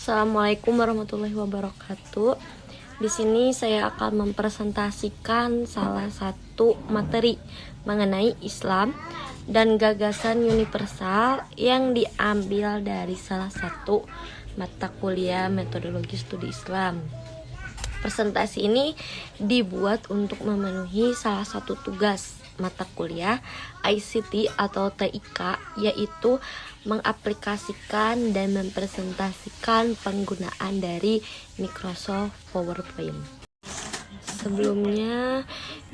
Assalamualaikum warahmatullahi wabarakatuh. Di sini saya akan mempresentasikan salah satu materi mengenai Islam dan gagasan universal yang diambil dari salah satu mata kuliah metodologi studi Islam. Presentasi ini dibuat untuk memenuhi salah satu tugas mata kuliah ICT atau TIK, yaitu mengaplikasikan dan mempresentasikan penggunaan dari Microsoft PowerPoint. Sebelumnya,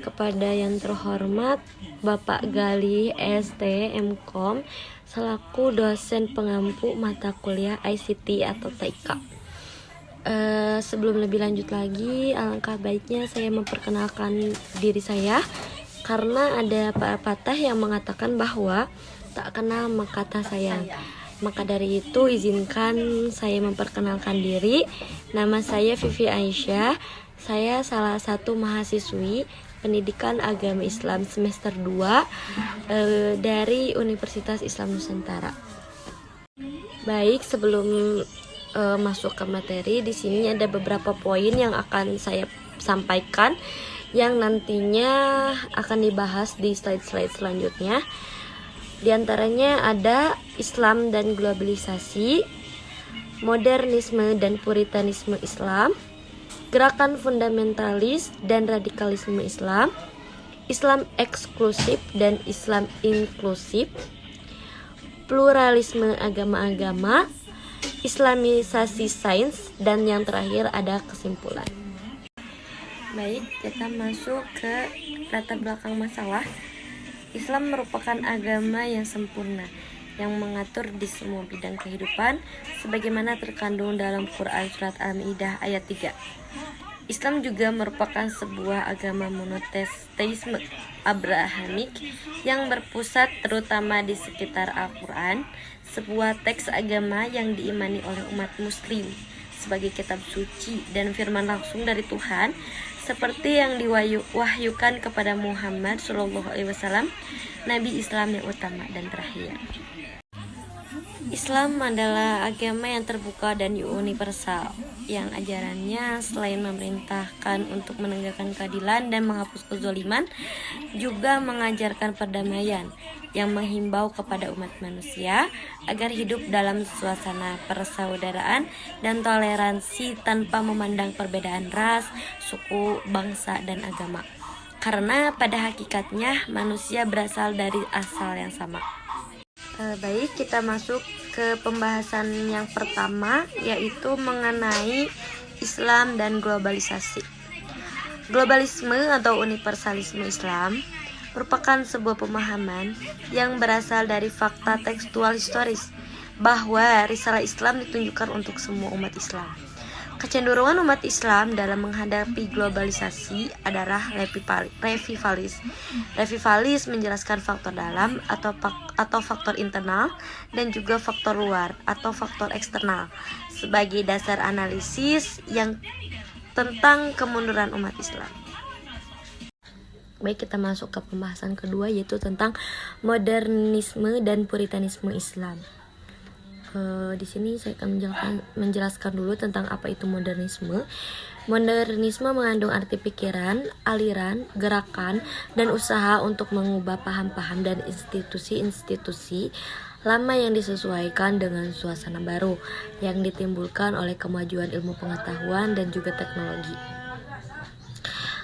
kepada yang terhormat Bapak Gali ST MKom selaku dosen pengampu mata kuliah ICT atau TIK. Sebelum lebih lanjut lagi, alangkah baiknya saya memperkenalkan diri saya, karena ada pepatah yang mengatakan bahwa tak kenal maka tak sayang. Maka dari itu izinkan saya memperkenalkan diri. Nama saya Vivi Aisyah. Saya salah satu mahasiswi Pendidikan Agama Islam semester 2 dari Universitas Islam Nusantara. Baik, sebelum masuk ke materi, di sini ada beberapa poin yang akan saya sampaikan yang nantinya akan dibahas di slide-slide selanjutnya. Di antaranya ada Islam dan globalisasi, modernisme dan puritanisme Islam, gerakan fundamentalis dan radikalisme Islam, Islam eksklusif dan Islam inklusif, pluralisme agama-agama, Islamisasi sains, dan yang terakhir ada kesimpulan. Baik, kita masuk ke latar belakang masalah. Islam merupakan agama yang sempurna, yang mengatur di semua bidang kehidupan sebagaimana terkandung dalam Quran Surat Al-Maidah ayat 3. Islam juga merupakan sebuah agama monoteisme Abrahamik yang berpusat terutama di sekitar Al-Quran, sebuah teks agama yang diimani oleh umat muslim sebagai kitab suci dan firman langsung dari Tuhan, seperti yang diwahyukan kepada Muhammad SAW, Nabi Islam yang utama dan terakhir. Islam adalah agama yang terbuka dan universal, yang ajarannya selain memerintahkan untuk menegakkan keadilan dan menghapus kezaliman, juga mengajarkan perdamaian, yang menghimbau kepada umat manusia agar hidup dalam suasana persaudaraan dan toleransi tanpa memandang perbedaan ras, suku, bangsa, dan agama. Karena pada hakikatnya manusia berasal dari asal yang sama. Baik, kita masuk ke pembahasan yang pertama, yaitu mengenai Islam dan globalisasi. Globalisme atau universalisme Islam merupakan sebuah pemahaman yang berasal dari fakta tekstual historis bahwa risalah Islam ditunjukkan untuk semua umat Islam. Kecenderungan umat Islam dalam menghadapi globalisasi adalah revivalis. Revivalis menjelaskan faktor dalam atau faktor internal dan juga faktor luar atau faktor eksternal sebagai dasar analisis yang tentang kemunduran umat Islam. Baik, kita masuk ke pembahasan kedua, yaitu tentang modernisme dan puritanisme Islam. Di sini saya akan menjelaskan dulu tentang apa itu modernisme. Modernisme mengandung arti pikiran, aliran, gerakan, dan usaha untuk mengubah paham-paham dan institusi-institusi lama yang disesuaikan dengan suasana baru yang ditimbulkan oleh kemajuan ilmu pengetahuan dan juga teknologi.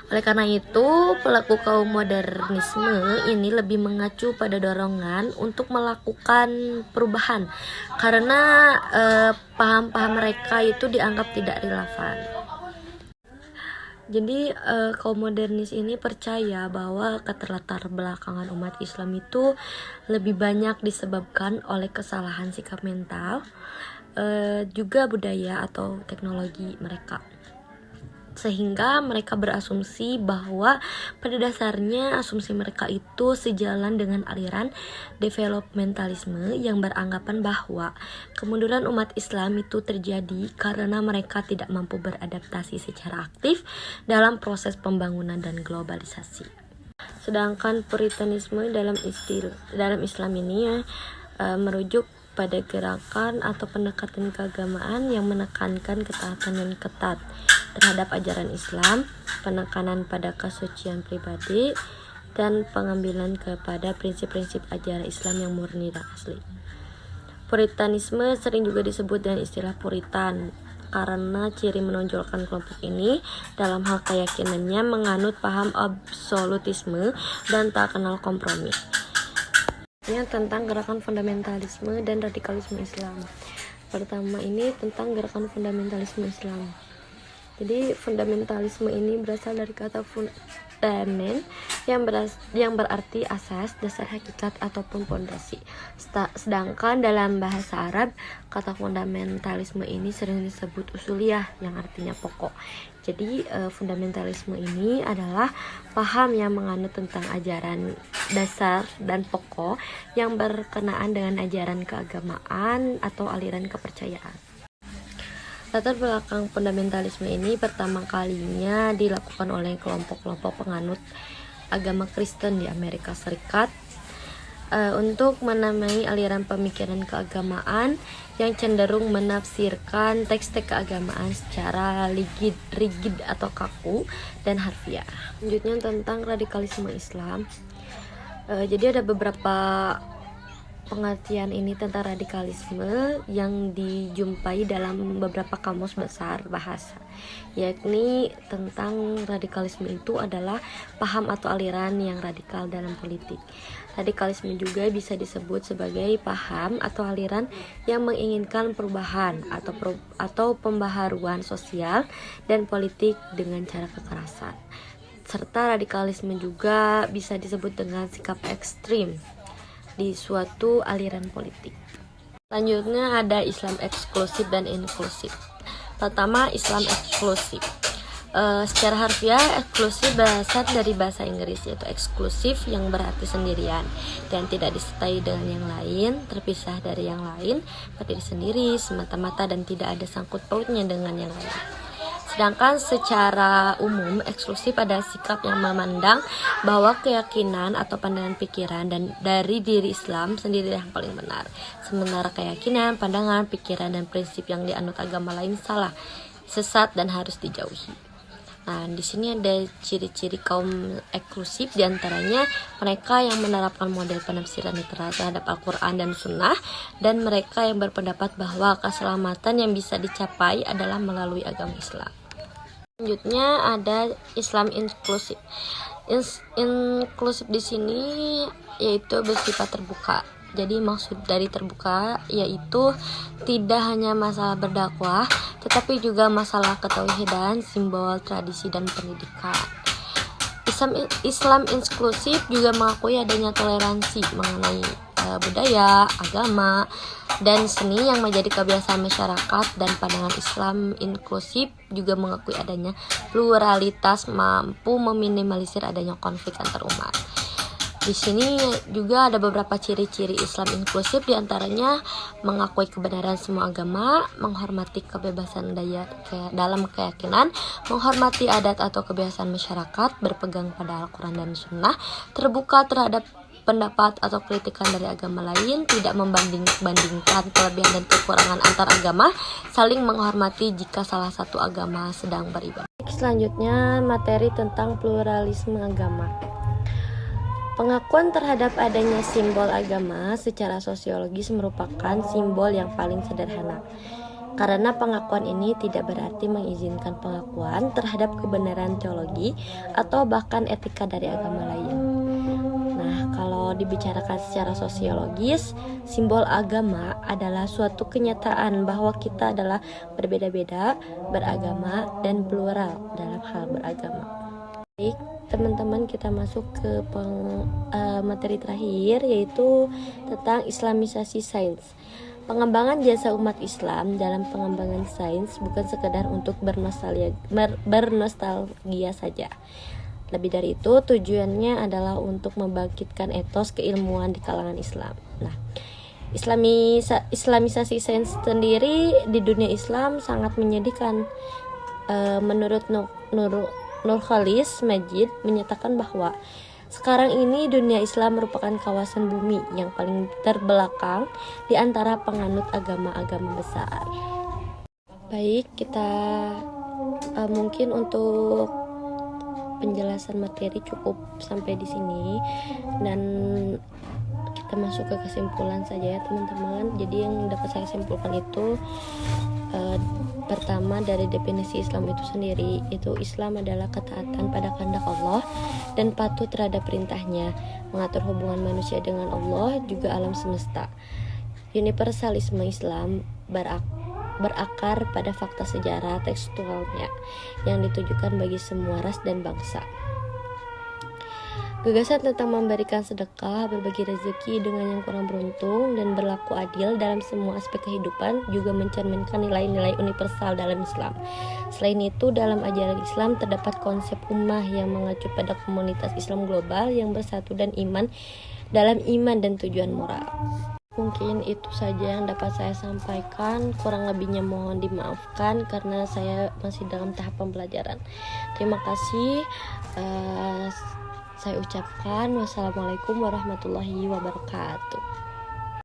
Oleh karena itu, pelaku kaum modernisme ini lebih mengacu pada dorongan untuk melakukan perubahan karena paham-paham mereka itu dianggap tidak relevan. Jadi kaum modernis ini percaya bahwa keterlatar belakangan umat Islam itu lebih banyak disebabkan oleh kesalahan sikap mental, juga budaya atau teknologi mereka. Sehingga mereka berasumsi bahwa pada dasarnya asumsi mereka itu sejalan dengan aliran developmentalisme yang beranggapan bahwa kemunduran umat Islam itu terjadi karena mereka tidak mampu beradaptasi secara aktif dalam proses pembangunan dan globalisasi. Sedangkan puritanisme dalam Islam ini merujuk pada gerakan atau pendekatan keagamaan yang menekankan ketaatan yang ketat terhadap ajaran Islam, penekanan pada kesucian pribadi, dan pengambilan kepada prinsip-prinsip ajaran Islam yang murni dan asli. Puritanisme sering juga disebut dengan istilah Puritan karena ciri menonjolkan kelompok ini dalam hal keyakinannya menganut paham absolutisme dan tak kenal kompromi. Tentang gerakan fundamentalisme dan radikalisme Islam. Pertama ini tentang gerakan fundamentalisme Islam. Jadi fundamentalisme ini berasal dari kata fundament yang berarti asas, dasar, hakikat ataupun pondasi. Sedangkan dalam bahasa Arab kata fundamentalisme ini sering disebut usuliyah yang artinya pokok. Jadi fundamentalisme ini adalah paham yang menganut tentang ajaran dasar dan pokok yang berkenaan dengan ajaran keagamaan atau aliran kepercayaan. Latar belakang fundamentalisme ini pertama kalinya dilakukan oleh kelompok-kelompok penganut agama Kristen di Amerika Serikat untuk menamai aliran pemikiran keagamaan yang cenderung menafsirkan teks-teks keagamaan secara rigid atau kaku dan harfiah. Selanjutnya tentang radikalisme Islam. Jadi ada beberapa pengertian ini tentang radikalisme yang dijumpai dalam beberapa kamus besar bahasa, yakni tentang radikalisme itu adalah paham atau aliran yang radikal dalam politik. Radikalisme juga bisa disebut sebagai paham atau aliran yang menginginkan perubahan atau pembaharuan sosial dan politik dengan cara kekerasan. Serta radikalisme juga bisa disebut dengan sikap ekstrim di suatu aliran politik. Selanjutnya ada Islam eksklusif dan inklusif. Pertama, Islam eksklusif. Secara harfiah, eksklusif berasal dari bahasa Inggris, yaitu eksklusif yang berarti sendirian dan tidak disertai dengan yang lain, terpisah dari yang lain, berdiri sendiri, semata-mata dan tidak ada sangkut pautnya dengan yang lain. Sedangkan secara umum, eksklusif adalah sikap yang memandang bahwa keyakinan atau pandangan pikiran dan dari diri Islam sendiri yang paling benar. Sementara keyakinan, pandangan, pikiran, dan prinsip yang dianut agama lain salah, sesat, dan harus dijauhi. Nah, di sini ada ciri-ciri kaum eksklusif, diantaranya mereka yang menerapkan model penafsiran literal terhadap Al-Quran dan Sunnah, dan mereka yang berpendapat bahwa keselamatan yang bisa dicapai adalah melalui agama Islam. Selanjutnya ada Islam inklusif. Inklusif di sini yaitu bersifat terbuka. Jadi maksud dari terbuka yaitu tidak hanya masalah berdakwah, tetapi juga masalah ketauhidan, simbol, tradisi, dan pendidikan. Islam inklusif juga mengakui adanya toleransi mengenai budaya, agama, dan seni yang menjadi kebiasaan masyarakat, dan pandangan Islam inklusif juga mengakui adanya pluralitas, mampu meminimalisir adanya konflik antar umat. Di sini juga ada beberapa ciri-ciri Islam inklusif, diantaranya mengakui kebenaran semua agama, menghormati kebebasan dalam keyakinan, menghormati adat atau kebiasaan masyarakat, berpegang pada Al-Quran dan Sunnah, terbuka terhadap pendapat atau kritikan dari agama lain, tidak membanding-bandingkan kelebihan dan kekurangan antar agama, saling menghormati jika salah satu agama sedang beribadah. Selanjutnya materi tentang pluralisme agama. Pengakuan terhadap adanya simbol agama secara sosiologis merupakan simbol yang paling sederhana. Karena pengakuan ini tidak berarti mengizinkan pengakuan terhadap kebenaran teologi atau bahkan etika dari agama lain. Nah, kalau dibicarakan secara sosiologis, simbol agama adalah suatu kenyataan bahwa kita adalah berbeda-beda, beragama, dan plural dalam hal beragama. Baik, teman-teman, kita masuk ke materi terakhir, yaitu tentang Islamisasi sains. Pengembangan jasa umat Islam dalam pengembangan sains bukan sekedar untuk bernostalgia saja. Lebih dari itu, tujuannya adalah untuk membangkitkan etos keilmuan di kalangan Islam. Nah, Islamisasi sains sendiri di dunia Islam sangat menyedihkan. Menurut Nurcholish Majid menyatakan bahwa Sekarang ini dunia Islam merupakan kawasan bumi yang paling terbelakang di antara penganut agama-agama besar. Baik, kita mungkin untuk penjelasan materi cukup sampai di sini, dan kita masuk ke kesimpulan saja ya teman-teman. Jadi yang dapat saya simpulkan itu pertama, dari definisi Islam itu sendiri, itu Islam adalah ketaatan pada kehendak Allah dan patuh terhadap perintahnya, mengatur hubungan manusia dengan Allah juga alam semesta. Universalisme Islam berakar pada fakta sejarah tekstualnya yang ditujukan bagi semua ras dan bangsa. Gagasan tentang memberikan sedekah, berbagi rezeki dengan yang kurang beruntung, dan berlaku adil dalam semua aspek kehidupan juga mencerminkan nilai-nilai universal dalam Islam. Selain itu, dalam ajaran Islam terdapat konsep ummah yang mengacu pada komunitas Islam global yang bersatu dan iman dalam iman dan tujuan moral. Mungkin itu saja yang dapat saya sampaikan, kurang lebihnya mohon dimaafkan karena saya masih dalam tahap pembelajaran. Terima kasih. Saya ucapkan wassalamualaikum warahmatullahi wabarakatuh.